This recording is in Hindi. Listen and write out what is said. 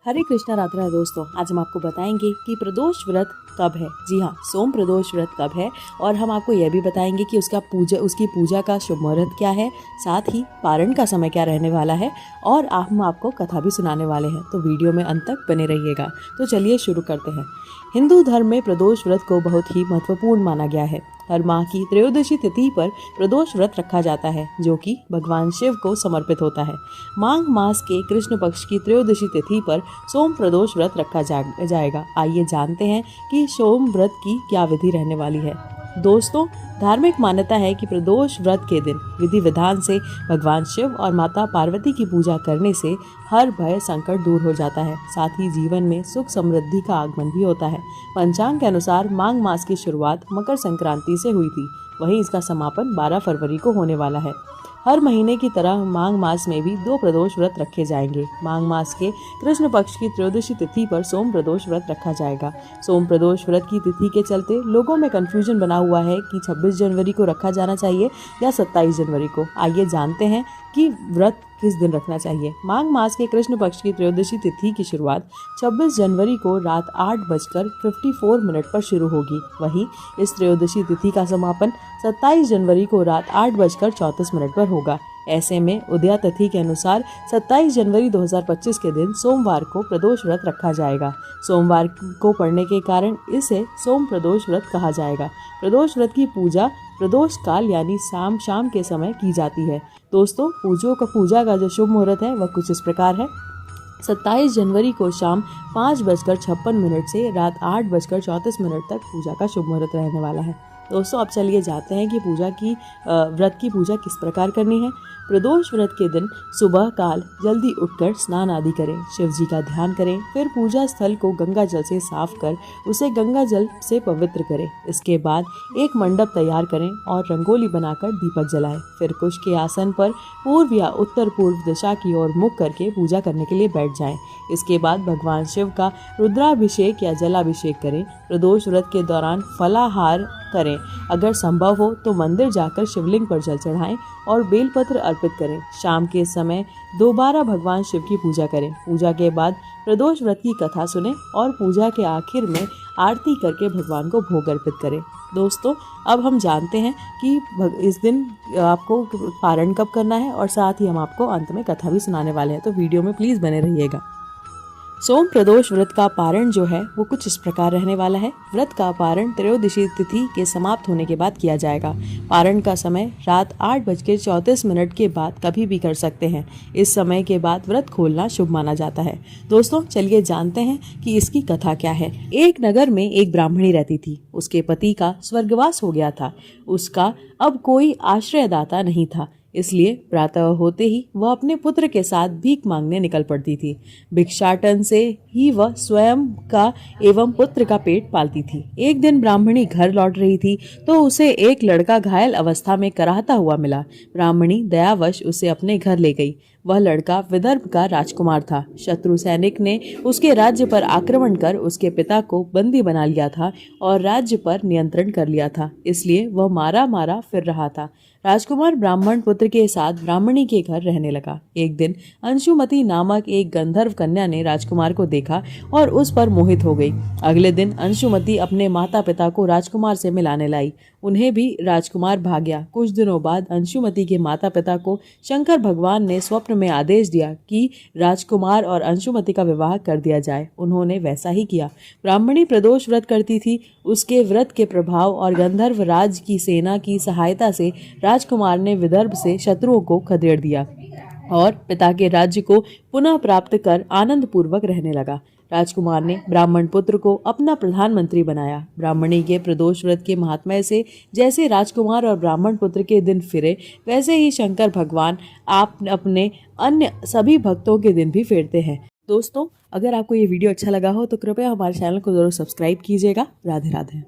हरे कृष्णा राधे राधे दोस्तों, आज हम आपको बताएंगे कि प्रदोष व्रत कब है। जी हाँ, सोम प्रदोष व्रत कब है और हम आपको यह भी बताएंगे कि उसकी पूजा का शुभ मुहूर्त क्या है, साथ ही पारण का समय क्या रहने वाला है और हम आपको कथा भी सुनाने वाले हैं। तो वीडियो में अंत तक बने रहिएगा। तो चलिए शुरू करते हैं। हिंदू धर्म में प्रदोष व्रत को बहुत ही महत्वपूर्ण माना गया है। हर माह की त्रयोदशी तिथि पर प्रदोष व्रत रखा जाता है, जो कि भगवान शिव को समर्पित होता है। माघ मास के कृष्ण पक्ष की त्रयोदशी तिथि पर सोम प्रदोष व्रत रखा जाएगा। आइए जानते हैं कि सोम व्रत की क्या विधि रहने वाली है। दोस्तों, धार्मिक मान्यता है कि प्रदोष व्रत के दिन विधि विधान से भगवान शिव और माता पार्वती की पूजा करने से हर भय संकट दूर हो जाता है, साथ ही जीवन में सुख समृद्धि का आगमन भी होता है। पंचांग के अनुसार माघ मास की शुरुआत मकर संक्रांति से हुई थी, वहीं इसका समापन 12 फरवरी को होने वाला है। हर महीने की तरह माघ मास में भी 2 प्रदोष व्रत रखे जाएंगे। माघ मास के कृष्ण पक्ष की त्रयोदशी तिथि पर सोम प्रदोष व्रत रखा जाएगा। सोम प्रदोष व्रत की तिथि के चलते लोगों में कंफ्यूजन बना हुआ है कि 26 जनवरी को रखा जाना चाहिए या 27 जनवरी को। आइए जानते हैं कि व्रत किस दिन रखना चाहिए। माघ मास के कृष्ण पक्ष की त्रयोदशी तिथि की शुरुआत 26 जनवरी को रात 8:54 पर शुरू होगी। वहीं इस त्रयोदशी तिथि का समापन 27 जनवरी को रात 8:34 पर होगा। ऐसे में उदया तिथि के अनुसार 27 जनवरी 2025 के दिन सोमवार को प्रदोष व्रत रखा जाएगा। सोमवार को पड़ने के कारण इसे सोम प्रदोष व्रत कहा जाएगा। प्रदोष व्रत की पूजा प्रदोष काल यानी शाम के समय की जाती है। दोस्तों, पूजा का जो शुभ मुहूर्त है वह कुछ इस प्रकार है। 27 जनवरी को शाम 5:56 से रात 8:34 तक पूजा का शुभ मुहूर्त रहने वाला है। दोस्तों, अब चलिए जानते हैं कि व्रत की पूजा किस प्रकार करनी है। प्रदोष व्रत के दिन सुबह काल जल्दी उठकर स्नान आदि करें, शिव जी का ध्यान करें, फिर पूजा स्थल को गंगा जल से साफ कर उसे गंगा जल से पवित्र करें। इसके बाद एक मंडप तैयार करें और रंगोली बनाकर दीपक जलाएं। फिर कुश के आसन पर पूर्व या उत्तर पूर्व दिशा की ओर मुख करके पूजा करने के लिए बैठ जाएं। इसके बाद भगवान शिव का रुद्राभिषेक या जलाभिषेक करें। प्रदोष व्रत के दौरान फलाहार करें। अगर संभव हो तो मंदिर जाकर शिवलिंग पर जल चढ़ाएं और बेलपत्र अर्पित करें। शाम के समय दोबारा भगवान शिव की पूजा करें। पूजा के बाद प्रदोष व्रत की कथा सुनें और पूजा के आखिर में आरती करके भगवान को भोग अर्पित करें। दोस्तों, अब हम जानते हैं कि इस दिन आपको पारण कब करना है और साथ ही हम आपको अंत में कथा भी सुनाने वाले हैं। तो वीडियो में प्लीज बने रहिएगा। सोम प्रदोष व्रत का पारण जो है वो कुछ इस प्रकार रहने वाला है। व्रत का पारण त्रयोदशी तिथि के समाप्त होने के बाद किया जाएगा। पारण का समय रात 8:34 के बाद कभी भी कर सकते हैं। इस समय के बाद व्रत खोलना शुभ माना जाता है। दोस्तों, चलिए जानते हैं कि इसकी कथा क्या है। एक नगर में एक ब्राह्मणी रहती थी। उसके पति का स्वर्गवास हो गया था। उसका अब कोई आश्रयदाता नहीं था, इसलिए प्रातः होते ही वह अपने पुत्र के साथ भीख मांगने निकल पड़ती थी। भिक्षाटन से ही वह स्वयं का एवं पुत्र का पेट पालती थी। एक दिन ब्राह्मणी घर लौट रही थी तो उसे एक लड़का घायल अवस्था में कराहता हुआ मिला। ब्राह्मणी दयावश उसे अपने घर ले गई। वह लड़का विदर्भ का राजकुमार था। शत्रु सैनिक ने उसके राज्य पर आक्रमण कर उसके पिता को बंदी बना लिया था और राज्य पर नियंत्रण कर लिया था, इसलिए वह मारा फिर रहा था। राजकुमार ब्राह्मण पुत्र के साथ ब्राह्मणी के घर रहने लगा। एक दिन अंशुमती नामक एक गंधर्व कन्या ने राजकुमार को देखा और उस पर मोहित हो गई। अगले दिन अंशुमती अपने माता पिता को राजकुमार से मिलाने लाई। उन्हें भी राजकुमार भाग गया। कुछ दिनों बाद अंशुमती के माता पिता को शंकर भगवान ने स्वप्न में आदेश दिया कि राजकुमार और अंशुमती का विवाह कर दिया जाए। उन्होंने वैसा ही किया। ब्राह्मणी प्रदोष व्रत करती थी। उसके व्रत के प्रभाव और गंधर्व राज की सेना की सहायता से राजकुमार ने विदर्भ से शत्रुओं को खदेड़ दिया और पिता के राज्य को पुनः प्राप्त कर आनंद पूर्वक रहने लगा। राजकुमार ने ब्राह्मण पुत्र को अपना प्रधानमंत्री बनाया। ब्राह्मणी के प्रदोष व्रत के महात्म्य से जैसे राजकुमार और ब्राह्मण पुत्र के दिन फिरे, वैसे ही शंकर भगवान आप अपने अन्य सभी भक्तों के दिन भी फेरते हैं। दोस्तों, अगर आपको ये वीडियो अच्छा लगा हो तो कृपया हमारे चैनल को जरूर सब्सक्राइब कीजिएगा। राधे राधे।